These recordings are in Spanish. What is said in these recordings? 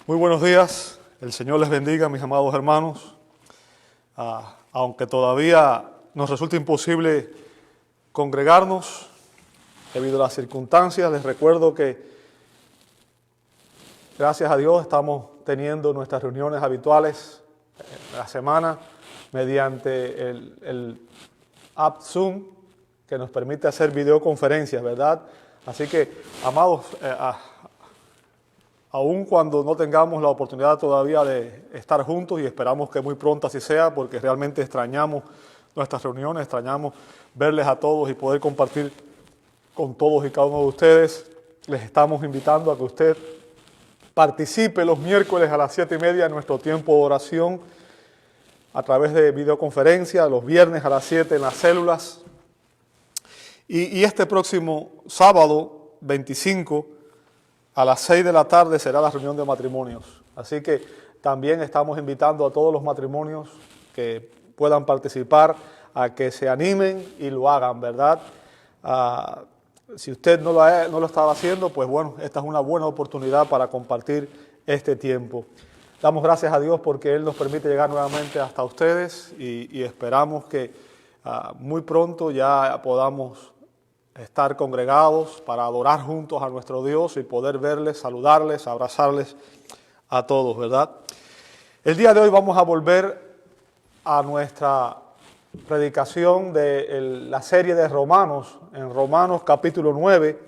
Muy buenos días, el Señor les bendiga, mis amados hermanos. Aunque todavía nos resulta imposible congregarnos debido a las circunstancias, les recuerdo que gracias a Dios estamos teniendo nuestras reuniones habituales en la semana mediante el app Zoom, que nos permite hacer videoconferencias, ¿verdad? Así que, amados, aun cuando no tengamos la oportunidad todavía de estar juntos, y esperamos que muy pronto así sea, porque realmente extrañamos nuestras reuniones, extrañamos verles a todos y poder compartir con todos y cada uno de ustedes, les estamos invitando a que usted participe los miércoles a las 7:30 en nuestro tiempo de oración a través de videoconferencia, los viernes a las 7 en las células. Y este próximo sábado 25 a las 6 de la tarde será la reunión de matrimonios. Así que también estamos invitando a todos los matrimonios que puedan participar a que se animen y lo hagan, ¿verdad? Si usted no lo estaba haciendo, pues bueno, esta es una buena oportunidad para compartir este tiempo. Damos gracias a Dios porque Él nos permite llegar nuevamente hasta ustedes y esperamos que muy pronto ya podamos estar congregados para adorar juntos a nuestro Dios y poder verles, saludarles, abrazarles a todos, ¿verdad? El día de hoy vamos a volver a nuestra predicación de la serie de Romanos, en Romanos capítulo 9,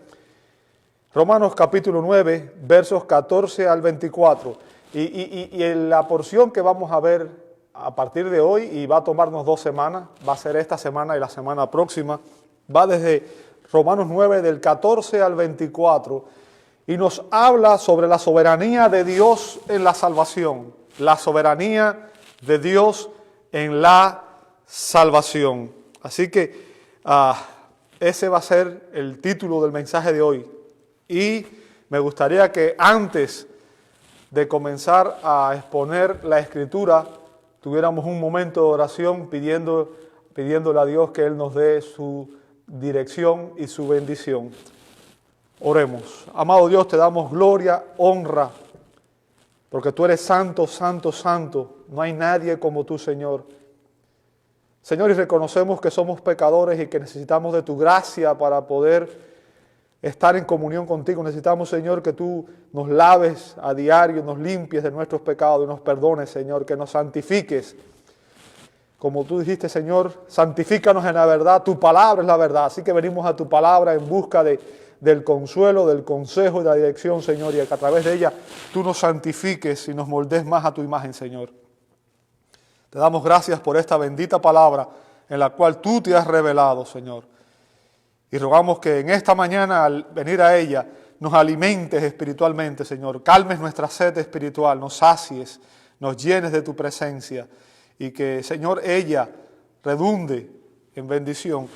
versos 14 al 24. Y en la porción que vamos a ver a partir de hoy, y va a tomarnos 2 semanas, va a ser esta semana y la semana próxima, va desde Romanos 9 del 14 al 24 y nos habla sobre la soberanía de Dios en la salvación, la soberanía de Dios en la salvación. Así que ese va a ser el título del mensaje de hoy. Y me gustaría que antes de comenzar a exponer la Escritura, tuviéramos un momento de oración pidiéndole a Dios que Él nos dé su dirección y su bendición. Oremos. Amado Dios, te damos gloria, honra, porque tú eres santo, santo, santo. No hay nadie como tú, Señor. Señor, y reconocemos que somos pecadores y que necesitamos de tu gracia para poder estar en comunión contigo. Necesitamos, Señor, que tú nos laves a diario, nos limpies de nuestros pecados y nos perdones, Señor, que nos santifiques. Como tú dijiste, Señor, santifícanos en la verdad, tu palabra es la verdad. Así que venimos a tu palabra en busca del consuelo, del consejo y de la dirección, Señor, y que a través de ella tú nos santifiques y nos moldes más a tu imagen, Señor. Te damos gracias por esta bendita palabra en la cual tú te has revelado, Señor. Y rogamos que en esta mañana, al venir a ella, nos alimentes espiritualmente, Señor. Calmes nuestra sed espiritual, nos sacies, nos llenes de tu presencia. Y que, Señor, ella redunde en bendición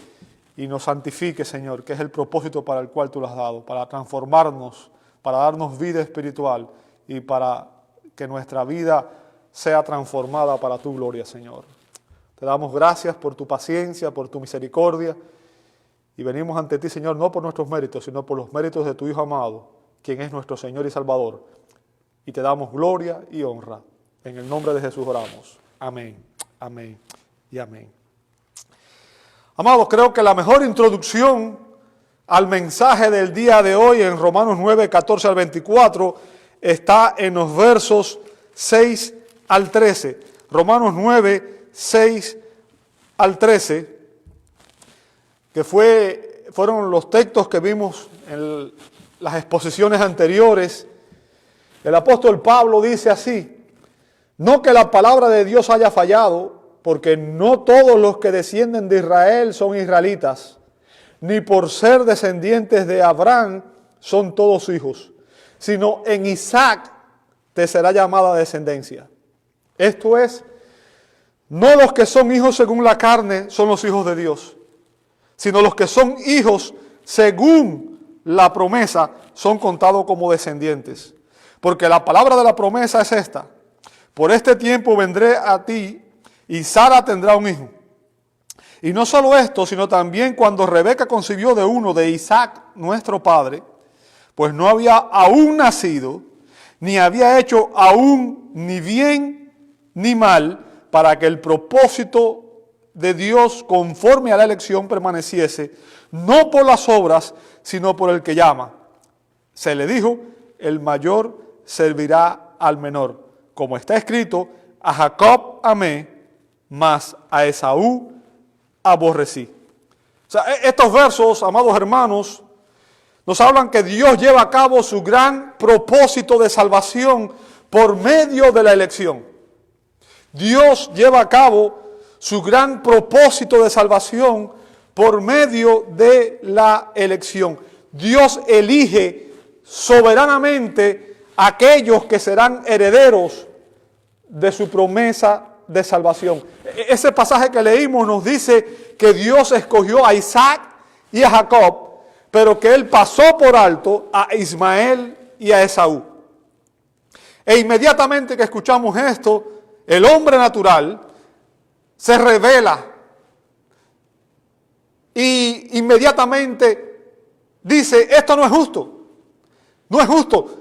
y nos santifique, Señor, que es el propósito para el cual tú lo has dado, para transformarnos, para darnos vida espiritual y para que nuestra vida sea transformada para tu gloria, Señor. Te damos gracias por tu paciencia, por tu misericordia y venimos ante ti, Señor, no por nuestros méritos, sino por los méritos de tu Hijo amado, quien es nuestro Señor y Salvador. Y te damos gloria y honra. En el nombre de Jesús oramos. Amén, amén y amén. Amados, creo que la mejor introducción al mensaje del día de hoy en Romanos 9, 14 al 24 está en los versos 6 al 13. Romanos 9, 6 al 13, que fueron los textos que vimos en las exposiciones anteriores. El apóstol Pablo dice así: no que la palabra de Dios haya fallado, porque no todos los que descienden de Israel son israelitas, ni por ser descendientes de Abraham son todos hijos, sino en Isaac te será llamada descendencia. Esto es, no los que son hijos según la carne son los hijos de Dios, sino los que son hijos según la promesa son contados como descendientes. Porque la palabra de la promesa es esta: por este tiempo vendré a ti y Sara tendrá un hijo. Y no solo esto, sino también cuando Rebeca concibió de uno de Isaac, nuestro padre, pues no había aún nacido, ni había hecho aún ni bien ni mal, para que el propósito de Dios conforme a la elección permaneciese, no por las obras, sino por el que llama. Se le dijo, el mayor servirá al menor. Como está escrito, a Jacob amé, mas a Esaú aborrecí. O sea, estos versos, amados hermanos, nos hablan que Dios lleva a cabo su gran propósito de salvación por medio de la elección. Dios lleva a cabo su gran propósito de salvación por medio de la elección. Dios elige soberanamente a aquellos que serán herederos de su promesa de salvación. Ese pasaje que leímos nos dice que Dios escogió a Isaac y a Jacob, pero que Él pasó por alto a Ismael y a Esaú. E inmediatamente que escuchamos esto, el hombre natural se revela y inmediatamente dice, esto no es justo, no es justo.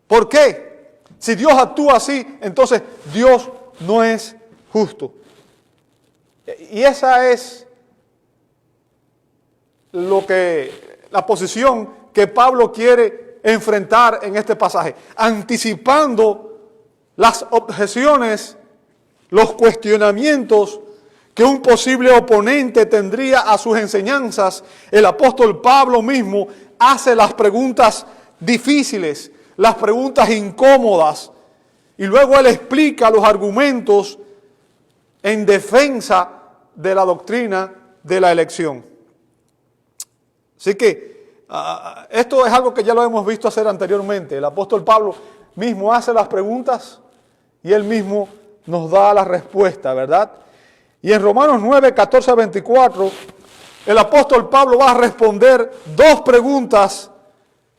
¿Por qué? Si Dios actúa así, entonces Dios no es justo. Y esa es la posición que Pablo quiere enfrentar en este pasaje, anticipando las objeciones, los cuestionamientos que un posible oponente tendría a sus enseñanzas. El apóstol Pablo mismo hace las preguntas difíciles, las preguntas incómodas, y luego él explica los argumentos en defensa de la doctrina de la elección. Así que esto es algo que ya lo hemos visto hacer anteriormente. El apóstol Pablo mismo hace las preguntas y él mismo nos da la respuesta, ¿verdad? Y en Romanos 9, 14 a 24, el apóstol Pablo va a responder dos preguntas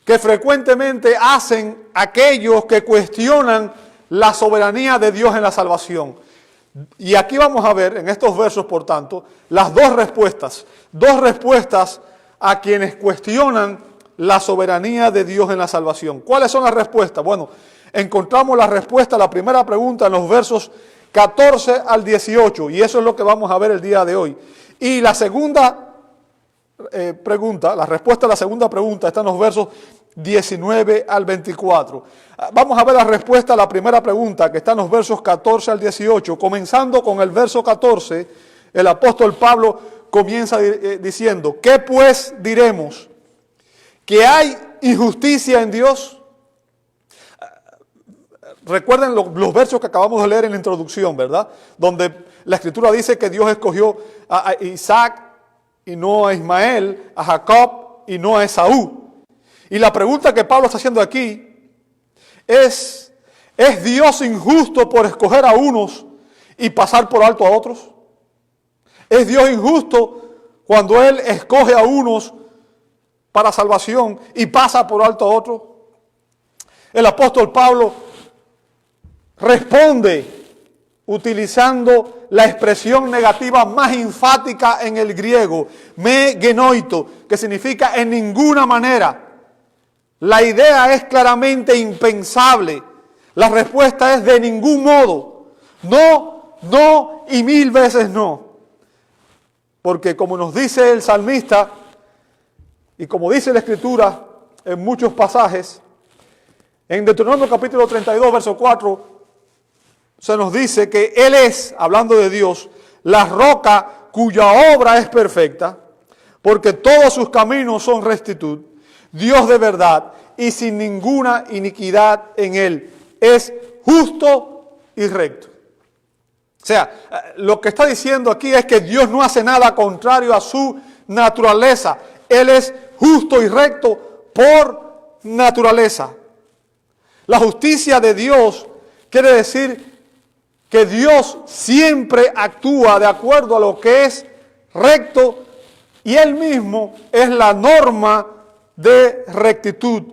que frecuentemente hacen aquellos que cuestionan la soberanía de Dios en la salvación. Y aquí vamos a ver, en estos versos, por tanto, las dos respuestas a quienes cuestionan la soberanía de Dios en la salvación. ¿Cuáles son las respuestas? Bueno, encontramos la respuesta a la primera pregunta en los versos 14 al 18, y eso es lo que vamos a ver el día de hoy. Y la segunda pregunta, la respuesta a la segunda pregunta está en los versos 19 al 24. Vamos a ver la respuesta a la primera pregunta, que está en los versos 14 al 18. Comenzando con el verso 14, el apóstol Pablo comienza diciendo, ¿qué pues diremos? ¿Que hay injusticia en Dios? Recuerden los versos que acabamos de leer en la introducción, ¿verdad? Donde la Escritura dice que Dios escogió a Isaac y no a Ismael, a Jacob y no a Esaú. Y la pregunta que Pablo está haciendo aquí ¿es Dios injusto por escoger a unos y pasar por alto a otros? ¿Es Dios injusto cuando Él escoge a unos para salvación y pasa por alto a otros? El apóstol Pablo responde utilizando la expresión negativa más enfática en el griego, me genoito, que significa en ninguna manera. La idea es claramente impensable. La respuesta es de ningún modo. No, no y mil veces no. Porque como nos dice el salmista, y como dice la Escritura en muchos pasajes, en Deuteronomio capítulo 32, verso 4, se nos dice que Él es, hablando de Dios, la roca cuya obra es perfecta, porque todos sus caminos son rectitud, Dios de verdad y sin ninguna iniquidad en Él. Es justo y recto. O sea, lo que está diciendo aquí es que Dios no hace nada contrario a su naturaleza. Él es justo y recto por naturaleza. La justicia de Dios quiere decir que Dios siempre actúa de acuerdo a lo que es recto y Él mismo es la norma de rectitud.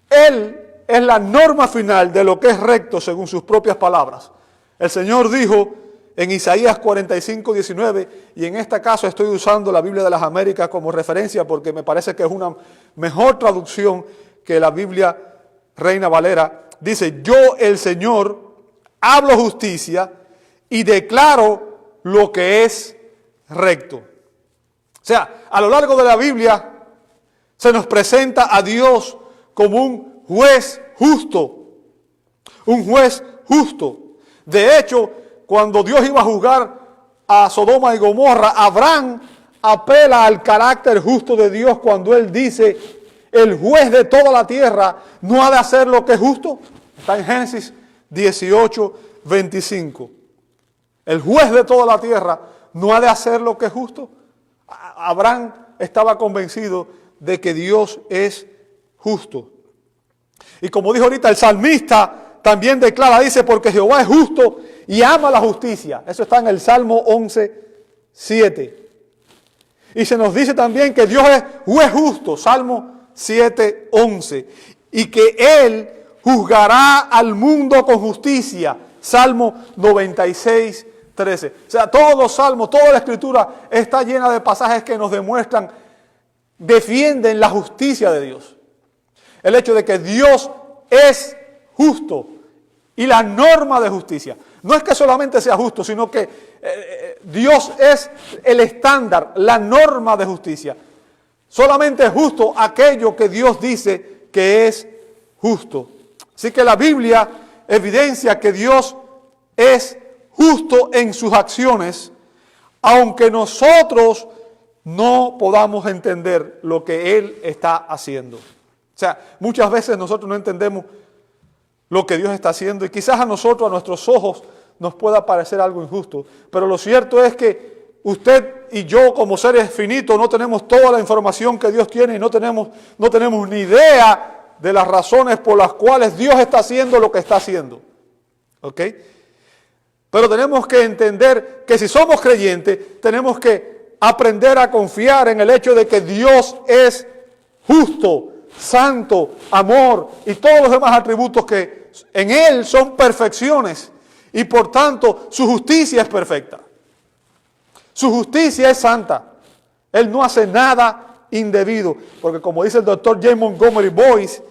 Él es la norma final de lo que es recto según sus propias palabras. El Señor dijo en Isaías 45, 19, y en este caso estoy usando la Biblia de las Américas como referencia porque me parece que es una mejor traducción que la Biblia Reina Valera, dice: yo, el Señor, hablo justicia y declaro lo que es recto. O sea, a lo largo de la Biblia se nos presenta a Dios como un juez justo. Un juez justo. De hecho, cuando Dios iba a juzgar a Sodoma y Gomorra, Abraham apela al carácter justo de Dios cuando él dice: el juez de toda la tierra no ha de hacer lo que es justo. Está en Génesis 18, 25. El juez de toda la tierra no ha de hacer lo que es justo. Abraham estaba convencido de que Dios es justo. Y como dijo ahorita, el salmista también declara, dice: porque Jehová es justo y ama la justicia. Eso está en el Salmo 11, 7. Y se nos dice también que Dios es juez justo, Salmo 7, 11. Y que Él juzgará al mundo con justicia, Salmo 96, 13. O sea, todos los salmos, toda la escritura está llena de pasajes que nos demuestran, defienden la justicia de Dios. El hecho de que Dios es justo y la norma de justicia. No es que solamente sea justo, sino que Dios es el estándar, la norma de justicia. Solamente es justo aquello que Dios dice que es justo. Así que la Biblia evidencia que Dios es justo en sus acciones, aunque nosotros no podamos entender lo que Él está haciendo. O sea, muchas veces nosotros no entendemos lo que Dios está haciendo y quizás a nosotros, a nuestros ojos, nos pueda parecer algo injusto. Pero lo cierto es que usted y yo, como seres finitos, no tenemos toda la información que Dios tiene y no tenemos ni idea de las razones por las cuales Dios está haciendo lo que está haciendo. ¿Ok? Pero tenemos que entender que si somos creyentes, tenemos que aprender a confiar en el hecho de que Dios es justo, santo, amor y todos los demás atributos que en Él son perfecciones y por tanto su justicia es perfecta. Su justicia es santa. Él no hace nada indebido, porque como dice el doctor J. Montgomery Boyce,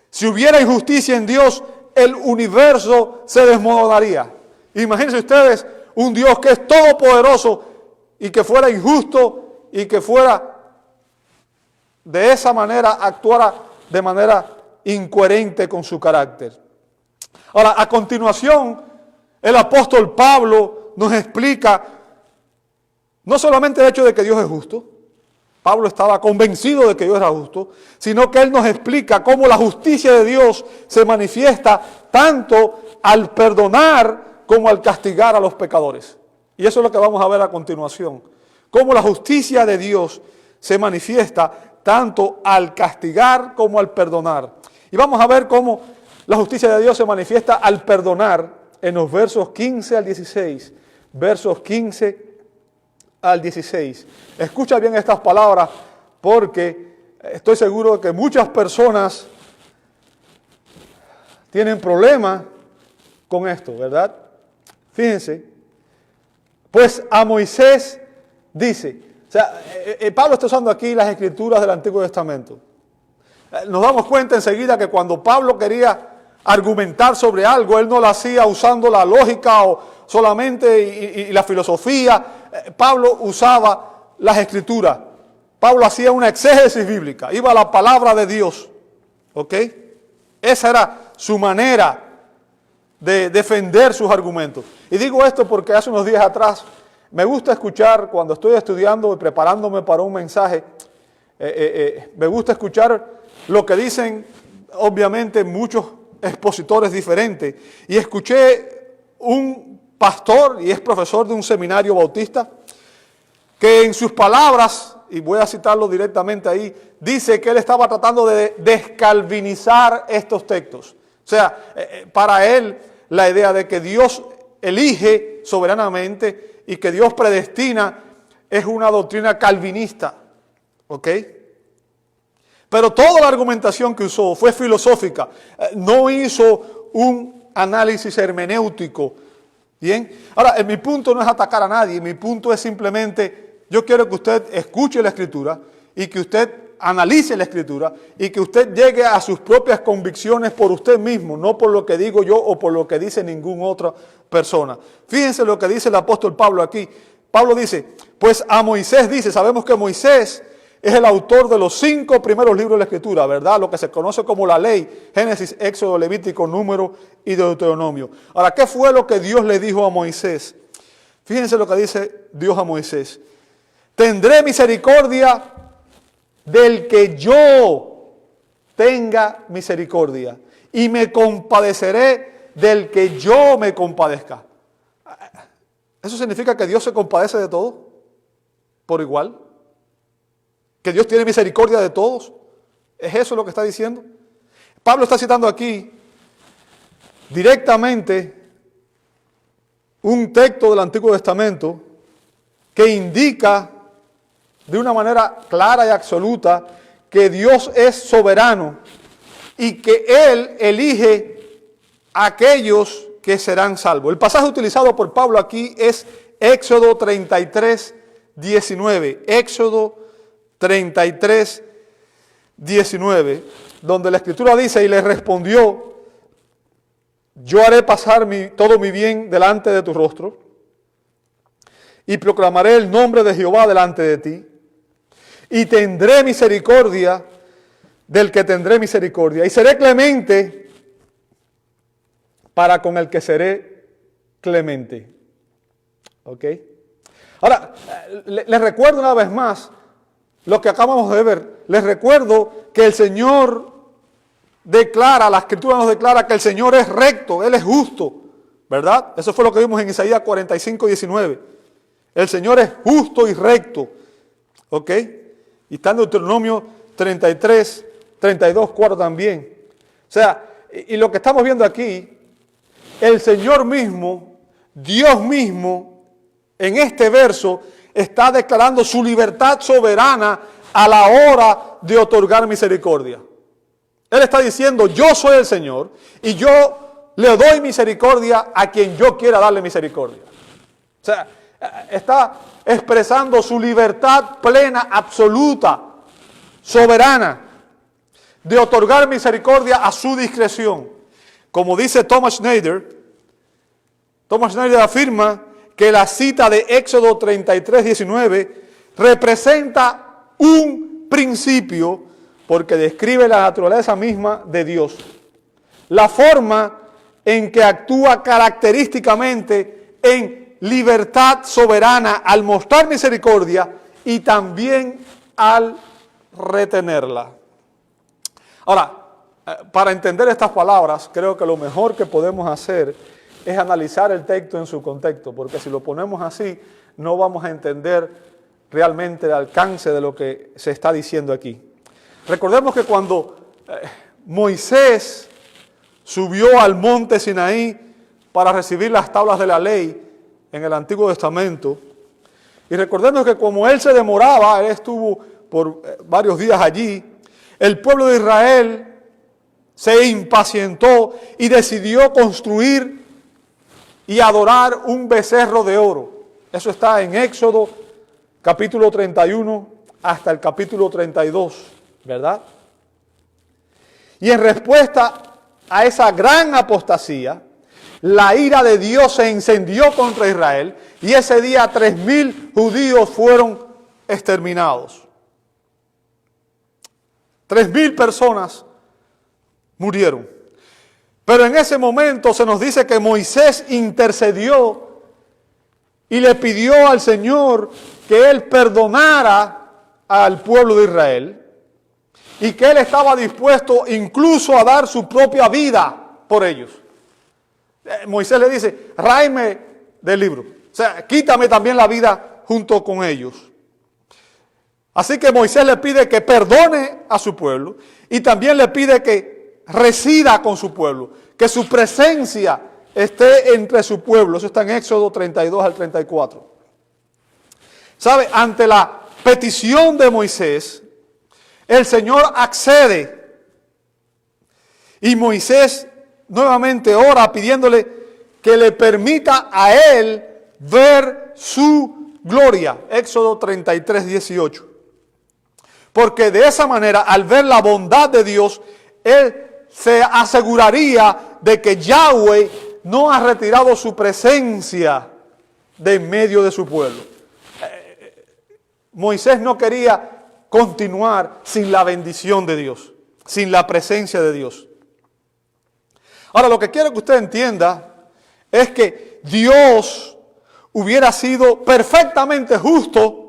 si hubiera injusticia en Dios, el universo se desmoronaría. Imagínense ustedes un Dios que es todopoderoso y que fuera injusto y que fuera de esa manera, actuara de manera incoherente con su carácter. Ahora, a continuación, el apóstol Pablo nos explica no solamente el hecho de que Dios es justo, Pablo estaba convencido de que Dios era justo, sino que él nos explica cómo la justicia de Dios se manifiesta tanto al perdonar como al castigar a los pecadores. Y eso es lo que vamos a ver a continuación. Cómo la justicia de Dios se manifiesta tanto al castigar como al perdonar. Y vamos a ver cómo la justicia de Dios se manifiesta al perdonar en los versos 15 al 16. Versos 15 al 16. Escucha bien estas palabras porque estoy seguro de que muchas personas tienen problemas con esto, ¿verdad? Fíjense, pues a Moisés dice, o sea, Pablo está usando aquí las escrituras del Antiguo Testamento. Nos damos cuenta enseguida que cuando Pablo quería argumentar sobre algo, él no lo hacía usando la lógica o solamente y la filosofía. Pablo usaba las escrituras. Pablo hacía una exégesis bíblica, iba a la palabra de Dios. ¿Ok? Esa era su manera de defender sus argumentos. Y digo esto porque hace unos días atrás me gusta escuchar, cuando estoy estudiando y preparándome para un mensaje, me gusta escuchar lo que dicen, obviamente, muchos expositores diferentes. Y escuché un pastor, y es profesor de un seminario bautista, que en sus palabras, y voy a citarlo directamente ahí, dice que él estaba tratando de descalvinizar estos textos. O sea, para él la idea de que Dios elige soberanamente y que Dios predestina es una doctrina calvinista. ¿Ok? Pero toda la argumentación que usó fue filosófica. No hizo un análisis hermenéutico. ¿Bien? Ahora, mi punto no es atacar a nadie. Mi punto es simplemente, yo quiero que usted escuche la Escritura y que usted analice la Escritura y que usted llegue a sus propias convicciones por usted mismo, no por lo que digo yo o por lo que dice ninguna otra persona. Fíjense lo que dice el apóstol Pablo aquí. Pablo dice, pues a Moisés dice, sabemos que Moisés es el autor de los 5 primeros libros de la Escritura, ¿verdad? Lo que se conoce como la ley, Génesis, Éxodo, Levítico, Número y Deuteronomio. Ahora, ¿qué fue lo que Dios le dijo a Moisés? Fíjense lo que dice Dios a Moisés. Tendré misericordia del que yo tenga misericordia y me compadeceré del que yo me compadezca. ¿Eso significa que Dios se compadece de todos por igual? ¿Que Dios tiene misericordia de todos? ¿Es eso lo que está diciendo? Pablo está citando aquí directamente un texto del Antiguo Testamento que indica de una manera clara y absoluta que Dios es soberano y que Él elige a aquellos que serán salvos. El pasaje utilizado por Pablo aquí es Éxodo 33, 19. Éxodo 33, 19, donde la Escritura dice, y le respondió, yo haré pasar todo mi bien delante de tu rostro y proclamaré el nombre de Jehová delante de ti y tendré misericordia del que tendré misericordia y seré clemente para con el que seré clemente. ¿Ok? Ahora, les recuerdo una vez más lo que acabamos de ver. Les recuerdo que el Señor declara, la Escritura nos declara que el Señor es recto, Él es justo, ¿verdad? Eso fue lo que vimos en Isaías 45, 19. El Señor es justo y recto, ¿ok? Y está en Deuteronomio 33, 32, 4 también. O sea, y lo que estamos viendo aquí, el Señor mismo, Dios mismo, en este verso, está declarando su libertad soberana a la hora de otorgar misericordia. Él está diciendo, yo soy el Señor y yo le doy misericordia a quien yo quiera darle misericordia. O sea, está expresando su libertad plena, absoluta, soberana, de otorgar misericordia a su discreción. Como dice Thomas Schneider afirma que la cita de Éxodo 33, 19 representa un principio porque describe la naturaleza misma de Dios. La forma en que actúa característicamente en libertad soberana al mostrar misericordia y también al retenerla. Ahora, para entender estas palabras, creo que lo mejor que podemos hacer es analizar el texto en su contexto, porque si lo ponemos así, no vamos a entender realmente el alcance de lo que se está diciendo aquí. Recordemos que cuando Moisés subió al monte Sinaí para recibir las tablas de la ley en el Antiguo Testamento, y recordemos que como él se demoraba, él estuvo por varios días allí, el pueblo de Israel se impacientó y decidió construir y adorar un becerro de oro. Eso está en Éxodo capítulo 31 hasta el capítulo 32, ¿verdad? Y en respuesta a esa gran apostasía, la ira de Dios se encendió contra Israel y ese día 3,000 judíos fueron exterminados. 3,000 personas murieron. Pero en ese momento se nos dice que Moisés intercedió y le pidió al Señor que Él perdonara al pueblo de Israel y que Él estaba dispuesto incluso a dar su propia vida por ellos. Moisés le dice, ráeme del libro, o sea, quítame también la vida junto con ellos. Así que Moisés le pide que perdone a su pueblo y también le pide que resida con su pueblo, que su presencia esté entre su pueblo. Eso está en Éxodo 32 al 34. ¿Sabe? Ante la petición de Moisés, el Señor accede y Moisés nuevamente ora pidiéndole que le permita a él ver su gloria. Éxodo 33, 18. porque de esa manera, al ver la bondad de Dios, él se aseguraría de que Yahweh no ha retirado su presencia de en medio de su pueblo. Moisés no quería continuar sin la bendición de Dios, sin la presencia de Dios. Ahora, lo que quiero que usted entienda es que Dios hubiera sido perfectamente justo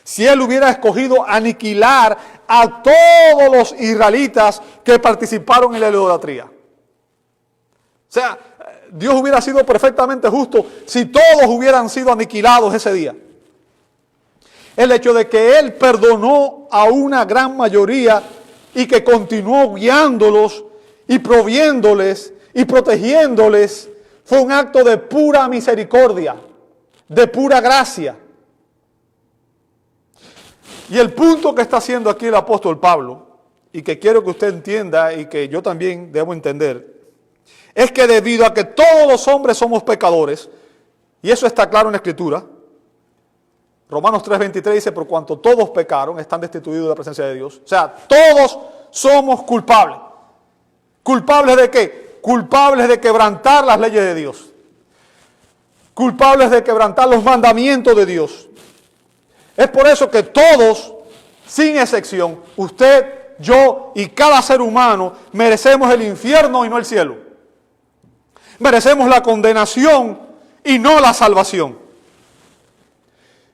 si Él hubiera escogido aniquilar a todos los israelitas que participaron en la idolatría. O sea, Dios hubiera sido perfectamente justo si todos hubieran sido aniquilados ese día. El hecho de que Él perdonó a una gran mayoría y que continuó guiándolos y proviéndoles y protegiéndoles fue un acto de pura misericordia, de pura gracia. Y el punto que está haciendo aquí el apóstol Pablo, y que quiero que usted entienda y que yo también debo entender, es que debido a que todos los hombres somos pecadores, y eso está claro en la Escritura, Romanos 3:23 dice, por cuanto todos pecaron, están destituidos de la presencia de Dios. O sea, todos somos culpables. ¿Culpables de qué? Culpables de quebrantar las leyes de Dios. Culpables de quebrantar los mandamientos de Dios. Es por eso que todos, sin excepción, usted, yo y cada ser humano, merecemos el infierno y no el cielo. Merecemos la condenación y no la salvación.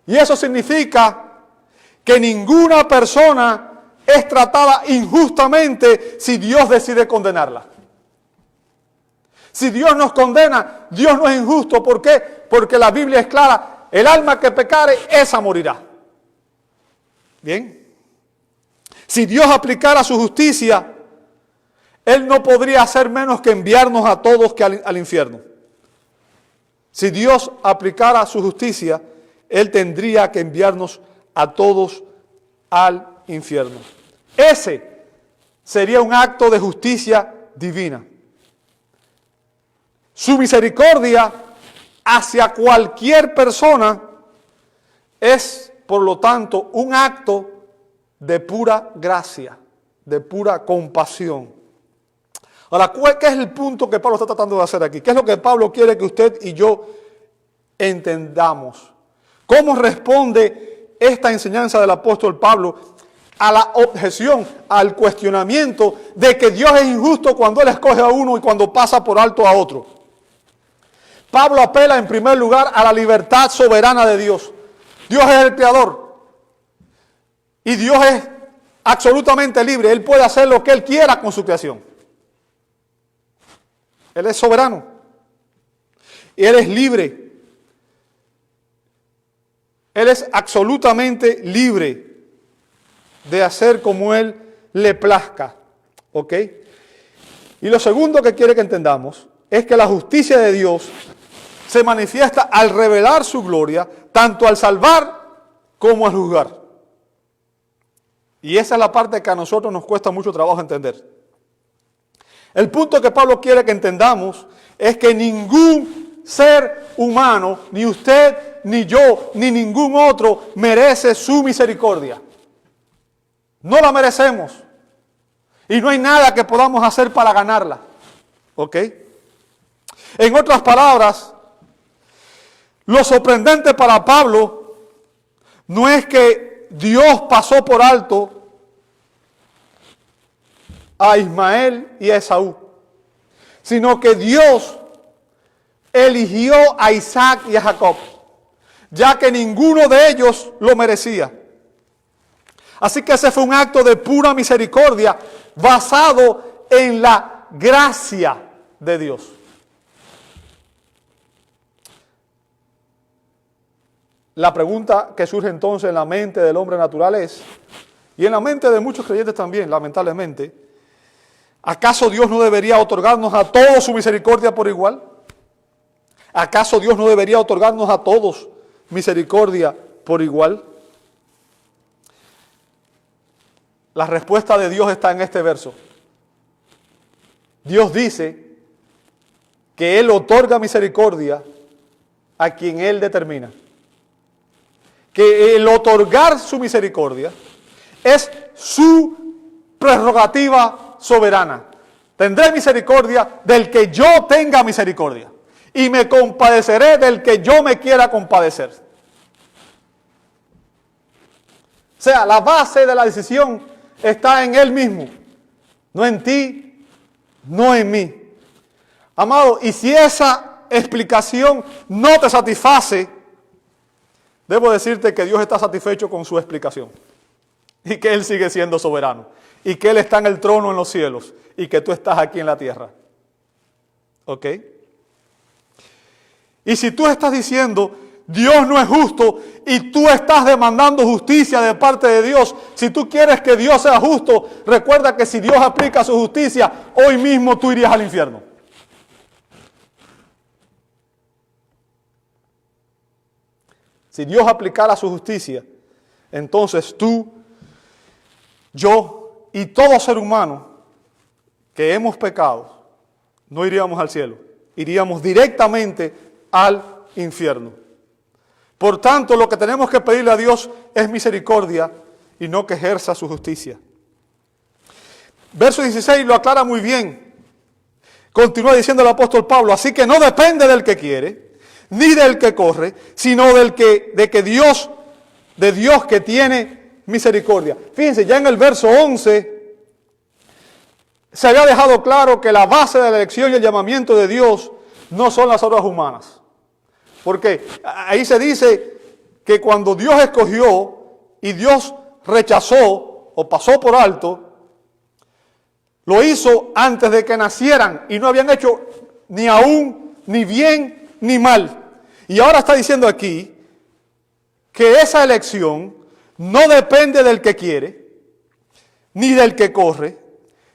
Y eso significa que ninguna persona es tratada injustamente si Dios decide condenarla. Si Dios nos condena, Dios no es injusto. ¿Por qué? Porque la Biblia es clara. El alma que pecare, esa morirá. Bien. Si Dios aplicara su justicia, Él no podría hacer menos que enviarnos a todos que al infierno. Si Dios aplicara su justicia, Él tendría que enviarnos a todos al infierno. Ese sería un acto de justicia divina. Su misericordia hacia cualquier persona es, por lo tanto, un acto de pura gracia, de pura compasión. Ahora, ¿qué es el punto que Pablo está tratando de hacer aquí? ¿Qué es lo que Pablo quiere que usted y yo entendamos? ¿Cómo responde esta enseñanza del apóstol Pablo a la objeción, al cuestionamiento de que Dios es injusto cuando Él escoge a uno y cuando pasa por alto a otro? Pablo apela en primer lugar a la libertad soberana de Dios. Dios es el creador y Dios es absolutamente libre. Él puede hacer lo que Él quiera con su creación. Él es soberano y Él es libre. Él es absolutamente libre de hacer como Él le plazca. ¿Ok? Y lo segundo que quiere que entendamos es que la justicia de Dios se manifiesta al revelar su gloria, tanto al salvar como al juzgar. Y esa es la parte que a nosotros nos cuesta mucho trabajo entender. El punto que Pablo quiere que entendamos es que ningún ser humano, ni usted, ni yo, ni ningún otro, merece su misericordia. No la merecemos. Y no hay nada que podamos hacer para ganarla. ¿Ok? En otras palabras, lo sorprendente para Pablo no es que Dios pasó por alto a Ismael y a Esaú, sino que Dios eligió a Isaac y a Jacob, ya que ninguno de ellos lo merecía. Así que ese fue un acto de pura misericordia basado en la gracia de Dios. La pregunta que surge entonces en la mente del hombre natural es, y en la mente de muchos creyentes también, lamentablemente, ¿acaso Dios no debería otorgarnos a todos su misericordia por igual? ¿Acaso Dios no debería otorgarnos a todos misericordia por igual? La respuesta de Dios está en este verso. Dios dice que Él otorga misericordia a quien Él determina. Que el otorgar su misericordia es su prerrogativa soberana. Tendré misericordia del que yo tenga misericordia y me compadeceré del que yo me quiera compadecer. O sea, la base de la decisión está en Él mismo, no en ti, no en mí. Amado, y si esa explicación no te satisface, debo decirte que Dios está satisfecho con su explicación y que Él sigue siendo soberano y que Él está en el trono en los cielos y que tú estás aquí en la tierra. ¿Ok? Y si tú estás diciendo, Dios no es justo y tú estás demandando justicia de parte de Dios, si tú quieres que Dios sea justo, recuerda que si Dios aplica su justicia, hoy mismo tú irías al infierno. Si Dios aplicara su justicia, entonces tú, yo y todo ser humano que hemos pecado, no iríamos al cielo, iríamos directamente al infierno. Por tanto, lo que tenemos que pedirle a Dios es misericordia y no que ejerza su justicia. Verso 16 lo aclara muy bien. Continúa diciendo el apóstol Pablo, así que no depende del que quiere, ni del que corre, sino de Dios que tiene misericordia. Fíjense, ya en el verso 11 se había dejado claro que la base de la elección y el llamamiento de Dios no son las obras humanas. Porque ahí se dice que cuando Dios escogió y Dios rechazó o pasó por alto, lo hizo antes de que nacieran y no habían hecho ni aún, ni bien, ni mal. Y ahora está diciendo aquí que esa elección no depende del que quiere, ni del que corre,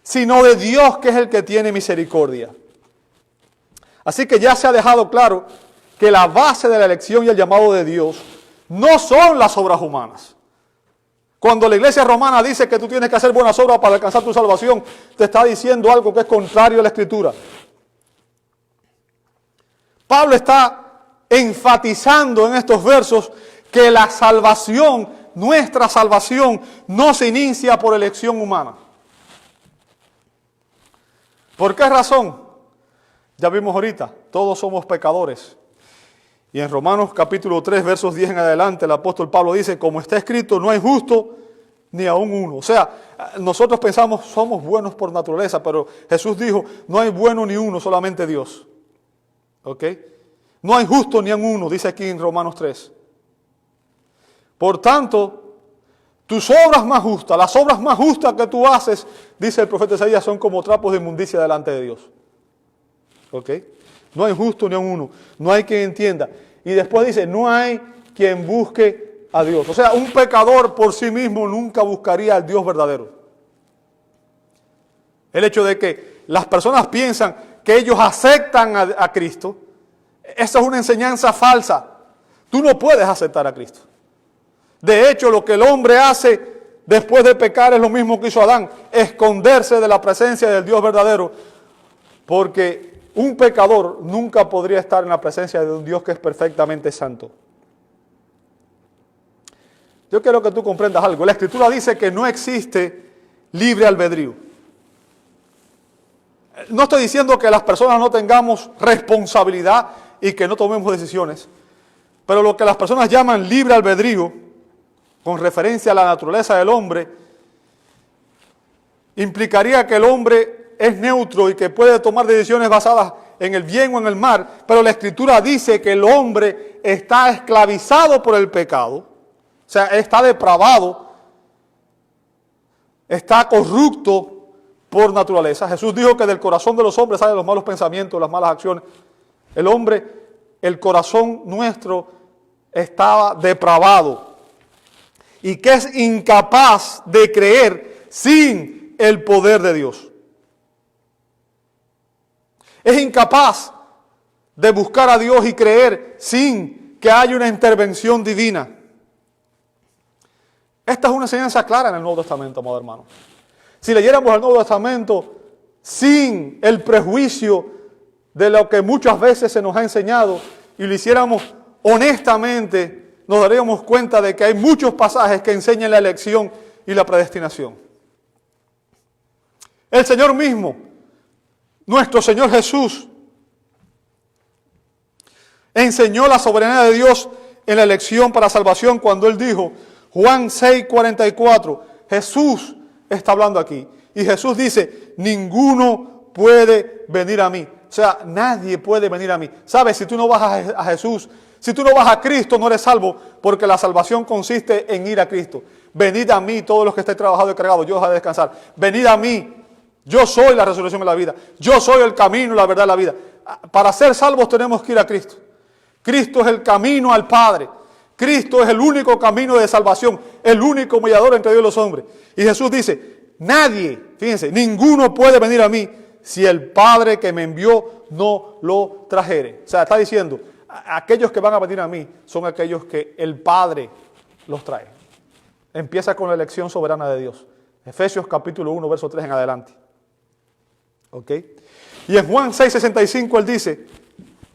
sino de Dios que es el que tiene misericordia. Así que ya se ha dejado claro que la base de la elección y el llamado de Dios no son las obras humanas. Cuando la iglesia romana dice que tú tienes que hacer buenas obras para alcanzar tu salvación, te está diciendo algo que es contrario a la Escritura. Pablo está enfatizando en estos versos que la salvación, nuestra salvación, no se inicia por elección humana. ¿Por qué razón? Ya vimos ahorita, todos somos pecadores. Y en Romanos capítulo 3, versos 10 en adelante, el apóstol Pablo dice, como está escrito, no hay justo ni aún uno. O sea, nosotros pensamos, somos buenos por naturaleza, pero Jesús dijo, no hay bueno ni uno, solamente Dios. ¿Ok? No hay justo ni aún uno, dice aquí en Romanos 3. Por tanto, tus obras más justas, las obras más justas que tú haces, dice el profeta Isaías, son como trapos de inmundicia delante de Dios. ¿Ok? No hay justo ni a uno, no hay quien entienda. Y después dice, no hay quien busque a Dios. O sea, un pecador por sí mismo nunca buscaría al Dios verdadero. El hecho de que las personas piensan que ellos aceptan a Cristo, esa es una enseñanza falsa. Tú no puedes aceptar a Cristo. De hecho, lo que el hombre hace después de pecar es lo mismo que hizo Adán, esconderse de la presencia del Dios verdadero, porque un pecador nunca podría estar en la presencia de un Dios que es perfectamente santo. Yo quiero que tú comprendas algo. La Escritura dice que no existe libre albedrío. No estoy diciendo que las personas no tengamos responsabilidad y que no tomemos decisiones, pero lo que las personas llaman libre albedrío, con referencia a la naturaleza del hombre, implicaría que el hombre es neutro y que puede tomar decisiones basadas en el bien o en el mal, pero la Escritura dice que el hombre está esclavizado por el pecado, o sea, está depravado, está corrupto por naturaleza. Jesús dijo que del corazón de los hombres salen los malos pensamientos, las malas acciones. El hombre, el corazón nuestro estaba depravado y que es incapaz de creer sin el poder de Dios. Es incapaz de buscar a Dios y creer sin que haya una intervención divina. Esta es una enseñanza clara en el Nuevo Testamento, amado hermano. Si leyéramos el Nuevo Testamento sin el prejuicio de lo que muchas veces se nos ha enseñado y lo hiciéramos honestamente, nos daríamos cuenta de que hay muchos pasajes que enseñan la elección y la predestinación. El Señor mismo, nuestro Señor Jesús, enseñó la soberanía de Dios en la elección para salvación cuando Él dijo, Juan 6:44, Jesús está hablando aquí. Y Jesús dice, ninguno puede venir a mí. O sea, nadie puede venir a mí. ¿Sabes? Si tú no vas a Jesús, si tú no vas a Cristo, no eres salvo, porque la salvación consiste en ir a Cristo. Venid a mí, todos los que estéis trabajados y cargados, yo os haré descansar. Venid a mí. Yo soy la resurrección de la vida. Yo soy el camino, la verdad y la vida. Para ser salvos tenemos que ir a Cristo. Cristo es el camino al Padre. Cristo es el único camino de salvación, el único mediador entre Dios y los hombres. Y Jesús dice, nadie, fíjense, ninguno puede venir a mí si el Padre que me envió no lo trajere. O sea, está diciendo, aquellos que van a venir a mí son aquellos que el Padre los trae. Empieza con la elección soberana de Dios. Efesios capítulo 1, verso 3 en adelante. ¿Ok? Y en Juan 6:65 él dice,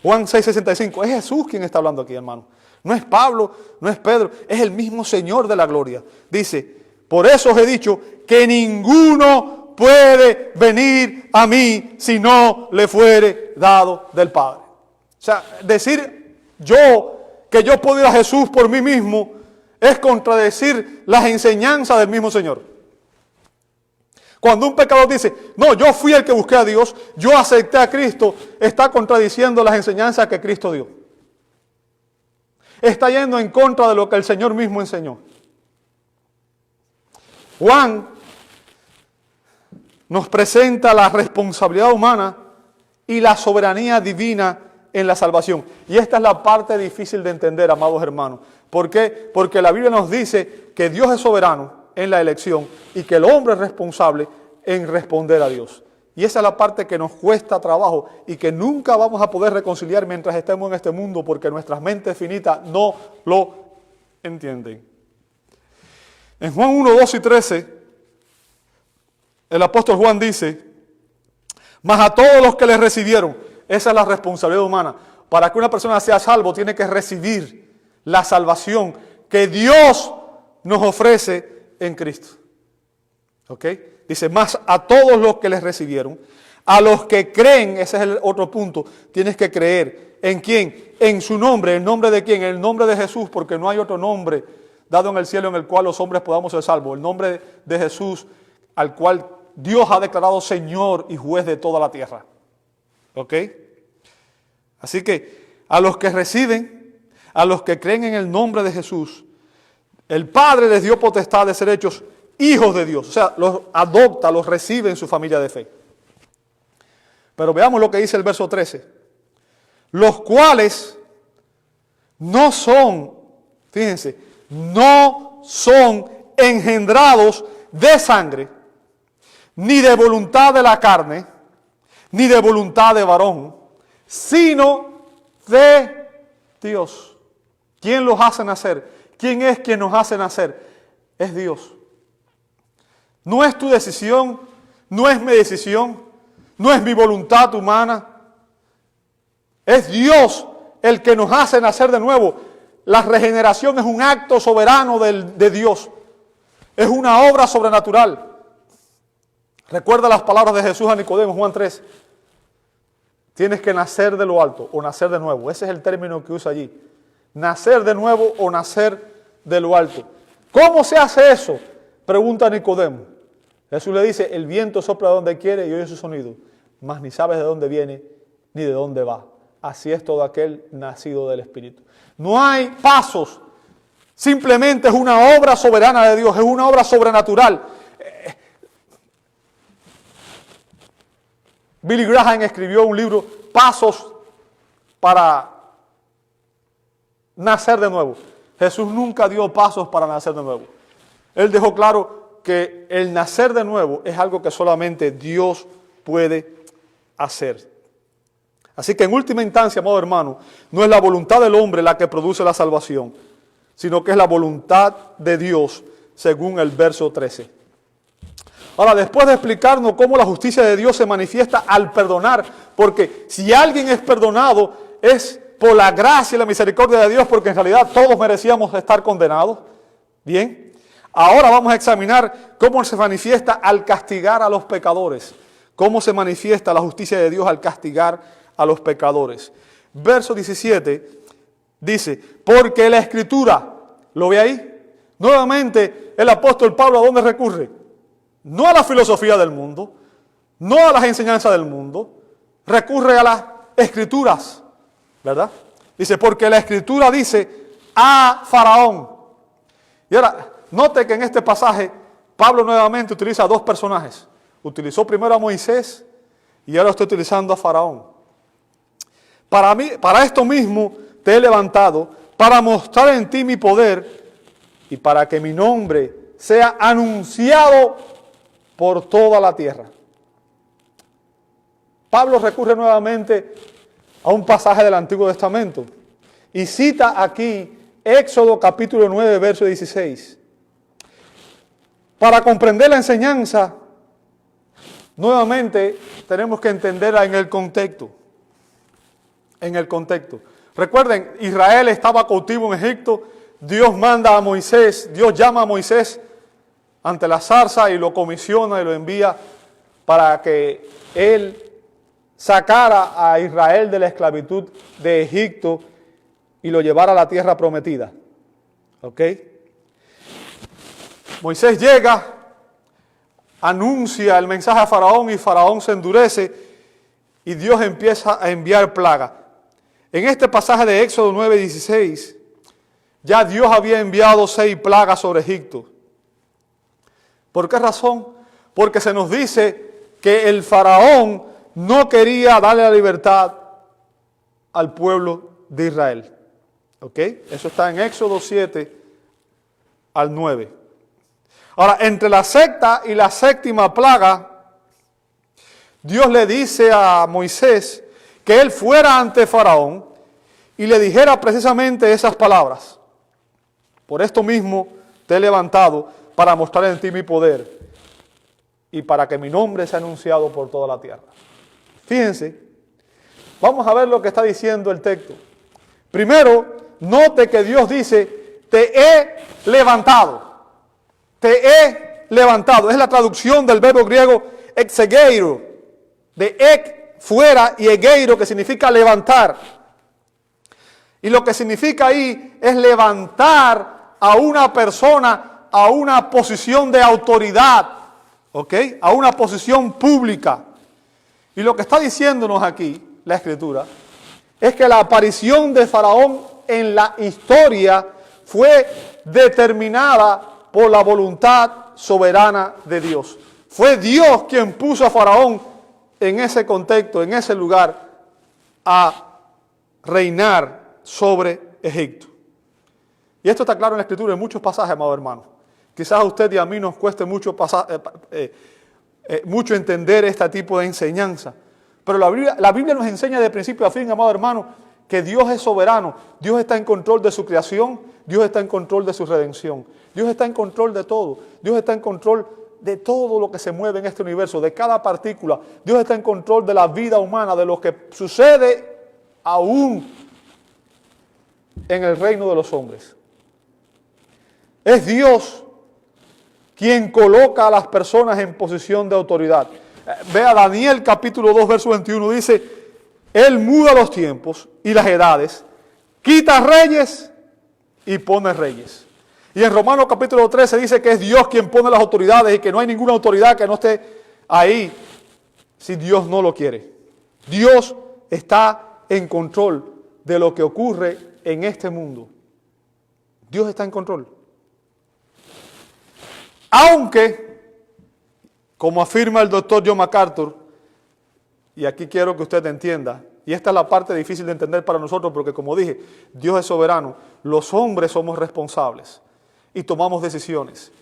Juan 6:65, es Jesús quien está hablando aquí, hermano. No es Pablo, no es Pedro, es el mismo Señor de la gloria. Dice, por eso os he dicho que ninguno puede venir a mí si no le fuere dado del Padre. O sea, decir que yo puedo ir a Jesús por mí mismo es contradecir las enseñanzas del mismo Señor. Cuando un pecador dice, no, yo fui el que busqué a Dios, yo acepté a Cristo, está contradiciendo las enseñanzas que Cristo dio. Está yendo en contra de lo que el Señor mismo enseñó. Juan nos presenta la responsabilidad humana y la soberanía divina en la salvación. Y esta es la parte difícil de entender, amados hermanos. ¿Por qué? Porque la Biblia nos dice que Dios es soberano en la elección y que el hombre es responsable en responder a Dios. Y esa es la parte que nos cuesta trabajo y que nunca vamos a poder reconciliar mientras estemos en este mundo porque nuestras mentes finitas no lo entienden. En Juan 1, 2 y 13, el apóstol Juan dice, mas a todos los que le recibieron, esa es la responsabilidad humana. Para que una persona sea salvo tiene que recibir la salvación que Dios nos ofrece en Cristo. ¿Ok? Dice, más a todos los que les recibieron, a los que creen, ese es el otro punto, tienes que creer. ¿En quién? En su nombre. ¿El nombre de quién? El nombre de Jesús, porque no hay otro nombre dado en el cielo en el cual los hombres podamos ser salvos. El nombre de Jesús, al cual Dios ha declarado Señor y juez de toda la tierra. ¿Ok? Así que a los que reciben, a los que creen en el nombre de Jesús, el Padre les dio potestad de ser hechos hijos de Dios. O sea, los adopta, los recibe en su familia de fe. Pero veamos lo que dice el verso 13. Los cuales no son, fíjense, no son engendrados de sangre, ni de voluntad de la carne, ni de voluntad de varón, sino de Dios. ¿Quién los hace nacer? ¿Quién es quien nos hace nacer? Es Dios. No es tu decisión, no es mi decisión, no es mi voluntad humana. Es Dios el que nos hace nacer de nuevo. La regeneración es un acto soberano de Dios. Es una obra sobrenatural. Recuerda las palabras de Jesús a Nicodemo, Juan 3. Tienes que nacer de lo alto o nacer de nuevo. Ese es el término que usa allí. Nacer de nuevo o nacer de lo alto. ¿Cómo se hace eso? Pregunta Nicodemo. Jesús le dice, el viento sopla donde quiere y oye su sonido, mas ni sabes de dónde viene ni de dónde va. Así es todo aquel nacido del Espíritu. No hay pasos, simplemente es una obra soberana de Dios, es una obra sobrenatural. Billy Graham escribió un libro, Pasos para nacer de nuevo. Jesús nunca dio pasos para nacer de nuevo. Él dejó claro que el nacer de nuevo es algo que solamente Dios puede hacer. Así que en última instancia, amado hermano, no es la voluntad del hombre la que produce la salvación, sino que es la voluntad de Dios, según el verso 13. Ahora, después de explicarnos cómo la justicia de Dios se manifiesta al perdonar, porque si alguien es perdonado, es por la gracia y la misericordia de Dios, porque en realidad todos merecíamos estar condenados. Bien. Ahora vamos a examinar cómo se manifiesta al castigar a los pecadores. Cómo se manifiesta la justicia de Dios al castigar a los pecadores. Verso 17 dice, porque la Escritura, ¿lo ve ahí? Nuevamente el apóstol Pablo, ¿a dónde recurre? No a la filosofía del mundo, no a las enseñanzas del mundo, recurre a las Escrituras, ¿verdad? Dice, porque la Escritura dice a Faraón. Y ahora, note que en este pasaje Pablo nuevamente utiliza dos personajes. Utilizó primero a Moisés y ahora está utilizando a Faraón. Para esto mismo te he levantado, para mostrar en ti mi poder y para que mi nombre sea anunciado por toda la tierra. Pablo recurre nuevamente a un pasaje del Antiguo Testamento y cita aquí Éxodo capítulo 9, verso 16. Para comprender la enseñanza, nuevamente tenemos que entenderla en el contexto. En el contexto. Recuerden, Israel estaba cautivo en Egipto, Dios manda a Moisés, Dios llama a Moisés ante la zarza y lo comisiona y lo envía para que él sacara a Israel de la esclavitud de Egipto y lo llevara a la tierra prometida. ¿Ok? Moisés llega, anuncia el mensaje a Faraón y Faraón se endurece y Dios empieza a enviar plagas. En este pasaje de Éxodo 9:16, ya Dios había enviado 6 plagas sobre Egipto. ¿Por qué razón? Porque se nos dice que el Faraón no quería darle la libertad al pueblo de Israel. ¿Ok? Eso está en Éxodo 7 al 9. Ahora, entre la sexta y la séptima plaga, Dios le dice a Moisés que él fuera ante Faraón y le dijera precisamente esas palabras. Por esto mismo te he levantado para mostrar en ti mi poder y para que mi nombre sea anunciado por toda la tierra. Fíjense, vamos a ver lo que está diciendo el texto. Primero, note que Dios dice, te he levantado. Te he levantado. Es la traducción del verbo griego exegeiro, de ek, fuera, y egeiro, que significa levantar. Y lo que significa ahí es levantar a una persona a una posición de autoridad, ¿ok? A una posición pública. Y lo que está diciéndonos aquí, la Escritura, es que la aparición de Faraón en la historia fue determinada por la voluntad soberana de Dios. Fue Dios quien puso a Faraón en ese contexto, en ese lugar, a reinar sobre Egipto. Y esto está claro en la Escritura en muchos pasajes, amado hermano. Quizás a usted y a mí nos cueste mucho entender este tipo de enseñanza. Pero la Biblia nos enseña de principio a fin, amado hermano, que Dios es soberano. Dios está en control de su creación. Dios está en control de su redención. Dios está en control de todo. Dios está en control de todo lo que se mueve en este universo, de cada partícula. Dios está en control de la vida humana, de lo que sucede aún en el reino de los hombres. Es Dios quien coloca a las personas en posición de autoridad. Vea Daniel capítulo 2, verso 21, dice, Él muda los tiempos y las edades, quita reyes y pone reyes. Y en Romanos capítulo 13 dice que es Dios quien pone las autoridades y que no hay ninguna autoridad que no esté ahí si Dios no lo quiere. Dios está en control de lo que ocurre en este mundo. Dios está en control. Aunque, como afirma el doctor John MacArthur, y aquí quiero que usted entienda, y esta es la parte difícil de entender para nosotros porque como dije, Dios es soberano, los hombres somos responsables y tomamos decisiones.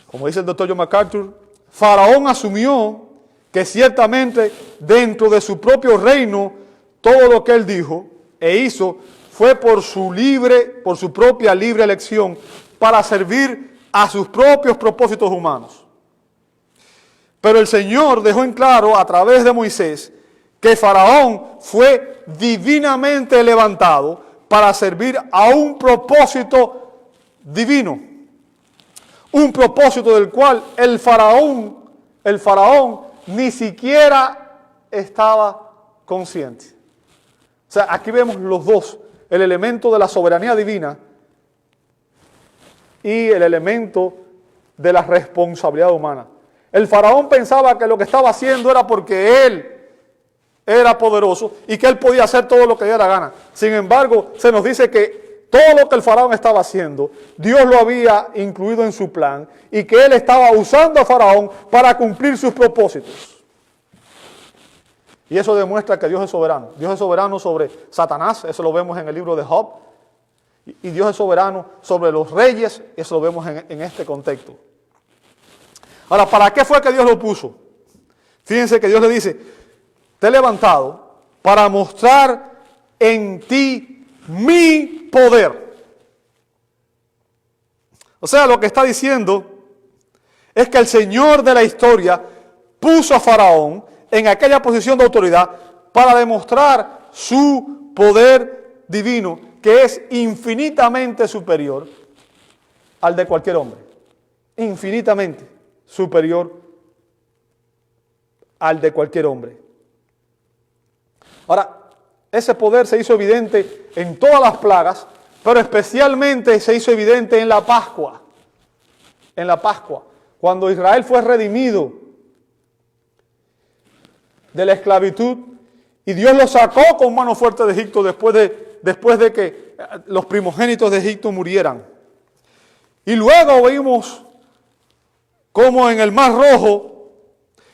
Como dice el doctor John MacArthur, Faraón asumió que ciertamente dentro de su propio reino, todo lo que él dijo e hizo fue por su propia libre elección para servir a sus propios propósitos humanos. Pero el Señor dejó en claro a través de Moisés que Faraón fue divinamente levantado para servir a un propósito divino. Un propósito del cual el faraón ni siquiera estaba consciente. O sea, aquí vemos los dos, el elemento de la soberanía divina y el elemento de la responsabilidad humana. El faraón pensaba que lo que estaba haciendo era porque él era poderoso y que él podía hacer todo lo que le diera la gana. Sin embargo, se nos dice que todo lo que el faraón estaba haciendo, Dios lo había incluido en su plan y que él estaba usando a faraón para cumplir sus propósitos. Y eso demuestra que Dios es soberano. Dios es soberano sobre Satanás, eso lo vemos en el libro de Job. Y Dios es soberano sobre los reyes, eso lo vemos en este contexto. Ahora, ¿para qué fue que Dios lo puso? Fíjense que Dios le dice, te he levantado para mostrar en ti mi poder. O sea, lo que está diciendo es que el Señor de la historia puso a Faraón en aquella posición de autoridad para demostrar su poder divino, que es infinitamente superior al de cualquier hombre. Infinitamente superior al de cualquier hombre. Ahora, ese poder se hizo evidente en todas las plagas, pero especialmente se hizo evidente en la Pascua. En la Pascua, cuando Israel fue redimido de la esclavitud y Dios lo sacó con mano fuerte de Egipto después de que los primogénitos de Egipto murieran. Y luego vimos como en el Mar Rojo,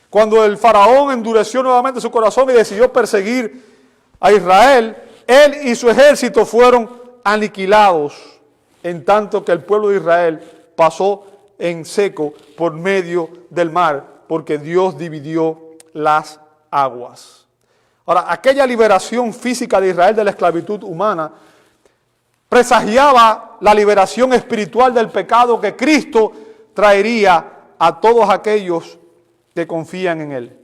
cuando el faraón endureció nuevamente su corazón y decidió perseguir a Israel, él y su ejército fueron aniquilados, en tanto que el pueblo de Israel pasó en seco por medio del mar, porque Dios dividió las aguas. Ahora, aquella liberación física de Israel de la esclavitud humana presagiaba la liberación espiritual del pecado que Cristo traería a todos aquellos que confían en Él.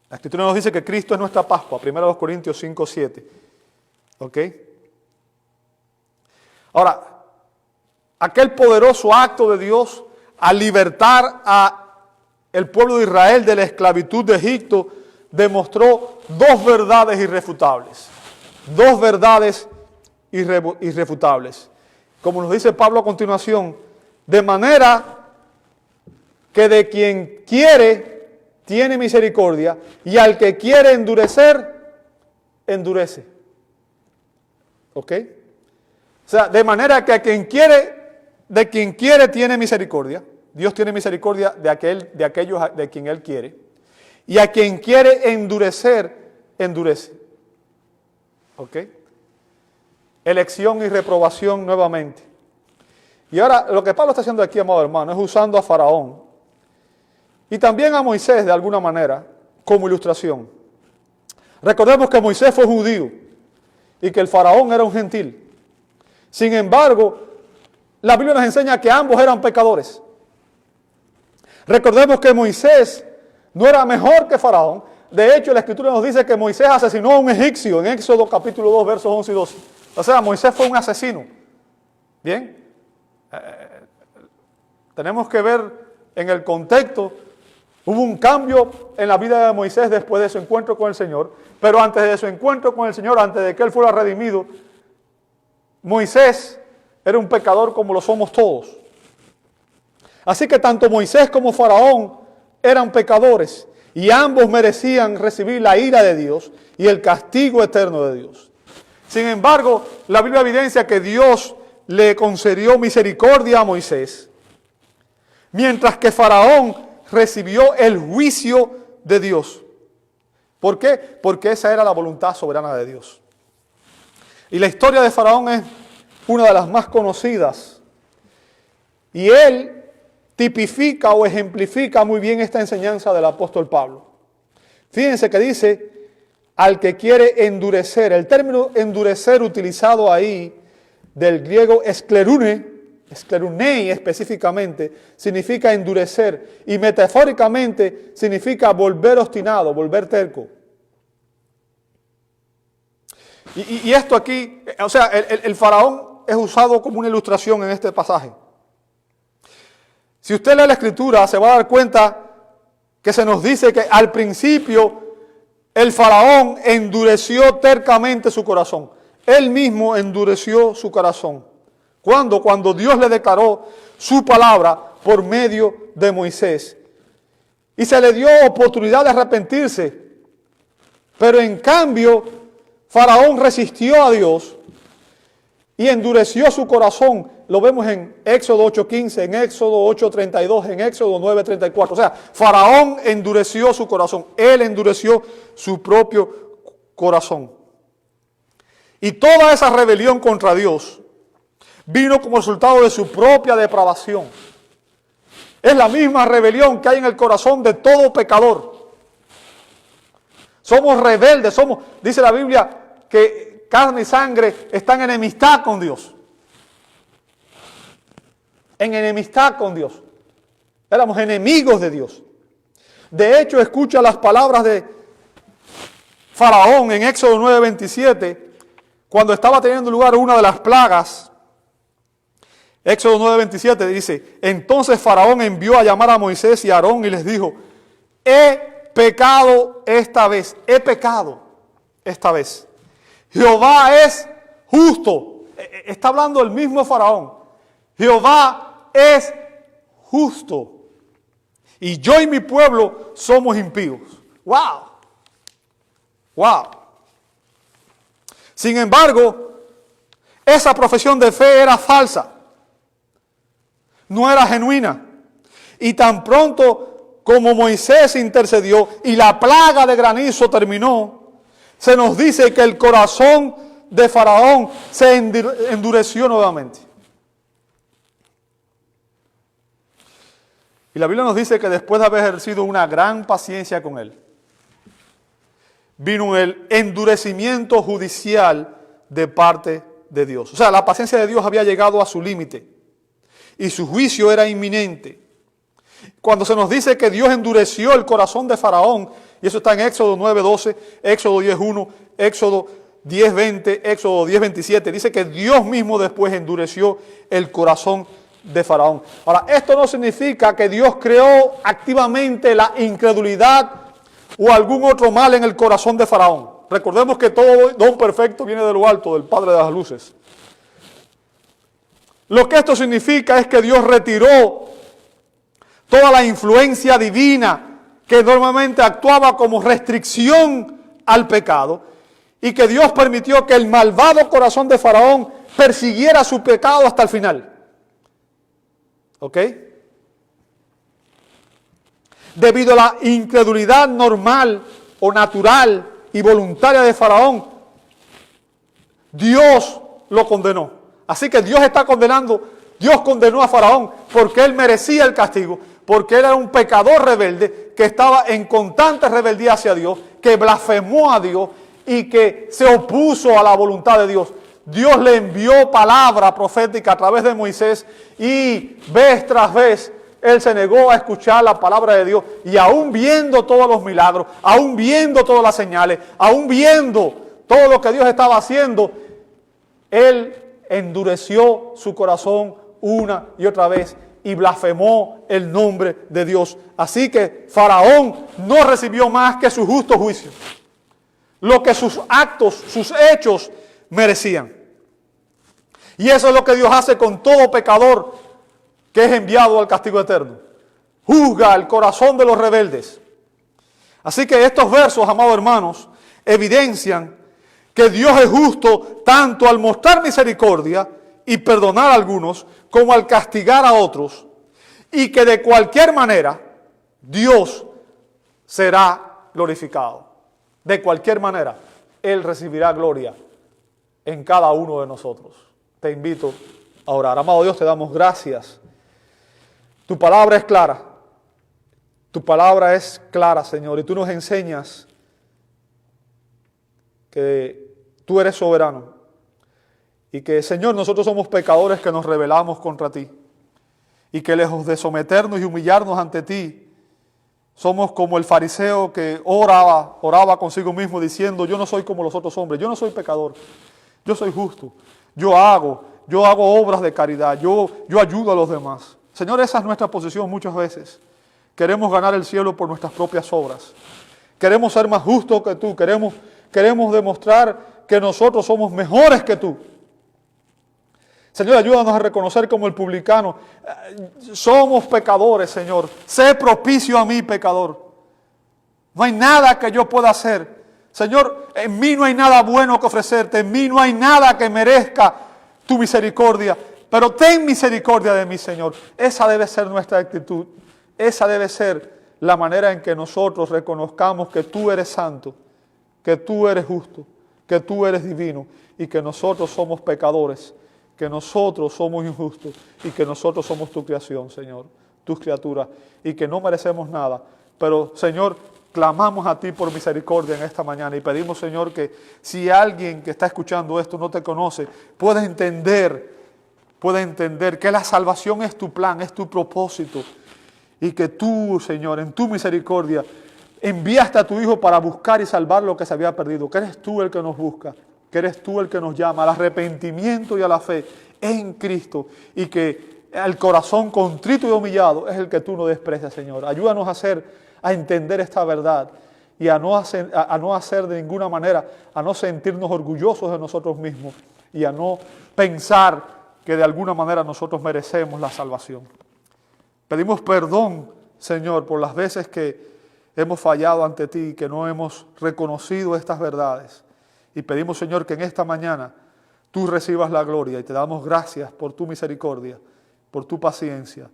La Escritura nos dice que Cristo es nuestra Pascua, 1 Corintios 5:7. ¿Ok? Ahora, aquel poderoso acto de Dios al libertar a el pueblo de Israel de la esclavitud de Egipto demostró dos verdades irrefutables. Dos verdades irrefutables. Como nos dice Pablo a continuación, de manera que de quien quiere tiene misericordia y al que quiere endurecer, endurece. ¿Ok? O sea, de manera que de quien quiere tiene misericordia. Dios tiene misericordia de aquellos de quien Él quiere. Y a quien quiere endurecer, endurece. ¿Ok? Elección y reprobación nuevamente. Y ahora, lo que Pablo está haciendo aquí, amado hermano, es usando a Faraón y también a Moisés de alguna manera como ilustración. Recordemos que Moisés fue judío y que el Faraón era un gentil. Sin embargo, la Biblia nos enseña que ambos eran pecadores. Recordemos que Moisés no era mejor que Faraón. De hecho, la Escritura nos dice que Moisés asesinó a un egipcio en Éxodo capítulo 2, versos 11 y 12. O sea, Moisés fue un asesino. Bien. Tenemos que ver en el contexto. Hubo un cambio en la vida de Moisés después de su encuentro con el Señor. Pero antes de su encuentro con el Señor, antes de que él fuera redimido, Moisés era un pecador como lo somos todos. Así que tanto Moisés como Faraón eran pecadores y ambos merecían recibir la ira de Dios y el castigo eterno de Dios. Sin embargo, la Biblia evidencia que Dios le concedió misericordia a Moisés, mientras que Faraón recibió el juicio de Dios. ¿Por qué? Porque esa era la voluntad soberana de Dios. Y la historia de Faraón es una de las más conocidas. Y él tipifica o ejemplifica muy bien esta enseñanza del apóstol Pablo. Fíjense que dice, al que quiere endurecer. El término endurecer utilizado ahí, del griego esclerunei específicamente, significa endurecer. Y metafóricamente significa volver obstinado, volver terco. Y esto aquí, o sea, el faraón es usado como una ilustración en este pasaje. Si usted lee la Escritura, se va a dar cuenta que se nos dice que al principio el faraón endureció tercamente su corazón. Él mismo endureció su corazón. ¿Cuándo? Cuando Dios le declaró su palabra por medio de Moisés. Y se le dio oportunidad de arrepentirse. Pero en cambio, Faraón resistió a Dios y endureció su corazón. Lo vemos en Éxodo 8:15, en Éxodo 8:32, en Éxodo 9:34. O sea, Faraón endureció su corazón. Él endureció su propio corazón. Y toda esa rebelión contra Dios vino como resultado de su propia depravación. Es la misma rebelión que hay en el corazón de todo pecador. Somos rebeldes, dice la Biblia, que carne y sangre están en enemistad con Dios. En enemistad con Dios. Éramos enemigos de Dios. De hecho, escucha las palabras de Faraón en Éxodo 9:27, cuando estaba teniendo lugar una de las plagas. Éxodo 9:27 dice: entonces Faraón envió a llamar a Moisés y a Aarón y les dijo: he pecado esta vez, he pecado esta vez. Jehová es justo. Está hablando el mismo Faraón. Jehová es justo. Y yo y mi pueblo somos impíos. ¡Wow! ¡Wow! Sin embargo, esa profesión de fe era falsa. No era genuina. Y tan pronto como Moisés intercedió y la plaga de granizo terminó, se nos dice que el corazón de Faraón se endureció nuevamente. Y la Biblia nos dice que después de haber ejercido una gran paciencia con él, vino el endurecimiento judicial de parte de Dios. O sea, la paciencia de Dios había llegado a su límite y su juicio era inminente. Cuando se nos dice que Dios endureció el corazón de Faraón, y eso está en Éxodo 9:12, Éxodo 10:1, Éxodo 10:20, Éxodo 10:27, dice que Dios mismo después endureció el corazón de Faraón. Ahora, esto no significa que Dios creó activamente la incredulidad o algún otro mal en el corazón de Faraón. Recordemos que todo don perfecto viene de lo alto, del Padre de las luces. Lo que esto significa es que Dios retiró toda la influencia divina que normalmente actuaba como restricción al pecado y que Dios permitió que el malvado corazón de Faraón persiguiera su pecado hasta el final. ¿Ok? Debido a la incredulidad normal o natural y voluntaria de Faraón, Dios lo condenó. Así que Dios está condenando, Dios condenó a Faraón porque él merecía el castigo, porque él era un pecador rebelde que estaba en constante rebeldía hacia Dios, que blasfemó a Dios y que se opuso a la voluntad de Dios. Dios le envió palabra profética a través de Moisés y vez tras vez él se negó a escuchar la palabra de Dios y aún viendo todos los milagros, aún viendo todas las señales, aún viendo todo lo que Dios estaba haciendo, él endureció su corazón una y otra vez y blasfemó el nombre de Dios. Así que Faraón no recibió más que su justo juicio, lo que sus actos, sus hechos merecían. Y eso es lo que Dios hace con todo pecador que es enviado al castigo eterno. Juzga el corazón de los rebeldes. Así que estos versos, amados hermanos, evidencian que Dios es justo tanto al mostrar misericordia y perdonar a algunos, como al castigar a otros, y que de cualquier manera Dios será glorificado. De cualquier manera, Él recibirá gloria en cada uno de nosotros. Te invito a orar. Amado Dios, te damos gracias. Tu palabra es clara. Tu palabra es clara, Señor, y tú nos enseñas que tú eres soberano y que, Señor, nosotros somos pecadores que nos rebelamos contra ti y que lejos de someternos y humillarnos ante ti, somos como el fariseo que oraba consigo mismo diciendo: yo no soy como los otros hombres, yo no soy pecador, yo soy justo, yo hago obras de caridad, yo ayudo a los demás. Señor, esa es nuestra posición muchas veces. Queremos ganar el cielo por nuestras propias obras. Queremos ser más justos que tú. Queremos demostrar que nosotros somos mejores que tú. Señor, ayúdanos a reconocer como el publicano. Somos pecadores, Señor. Sé propicio a mí, pecador. No hay nada que yo pueda hacer. Señor, en mí no hay nada bueno que ofrecerte. En mí no hay nada que merezca tu misericordia. Pero ten misericordia de mí, Señor. Esa debe ser nuestra actitud. Esa debe ser la manera en que nosotros reconozcamos que tú eres santo, que tú eres justo, que tú eres divino y que nosotros somos pecadores, que nosotros somos injustos y que nosotros somos tu creación, Señor, tus criaturas, y que no merecemos nada. Pero, Señor, clamamos a ti por misericordia en esta mañana y pedimos, Señor, que si alguien que está escuchando esto no te conoce, pueda entender que la salvación es tu plan, es tu propósito, y que tú, Señor, en tu misericordia, enviaste a tu Hijo para buscar y salvar lo que se había perdido, que eres tú el que nos busca, que eres tú el que nos llama al arrepentimiento y a la fe en Cristo, y que el corazón contrito y humillado es el que tú no desprecias, Señor. Ayúdanos a entender esta verdad y a no hacer de ninguna manera, a no sentirnos orgullosos de nosotros mismos y a no pensar que de alguna manera nosotros merecemos la salvación. Pedimos perdón, Señor, por las veces que hemos fallado ante ti, que no hemos reconocido estas verdades. Y pedimos, Señor, que en esta mañana tú recibas la gloria y te damos gracias por tu misericordia, por tu paciencia.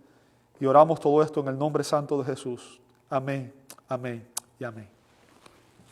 Y oramos todo esto en el nombre santo de Jesús. Amén, amén y amén.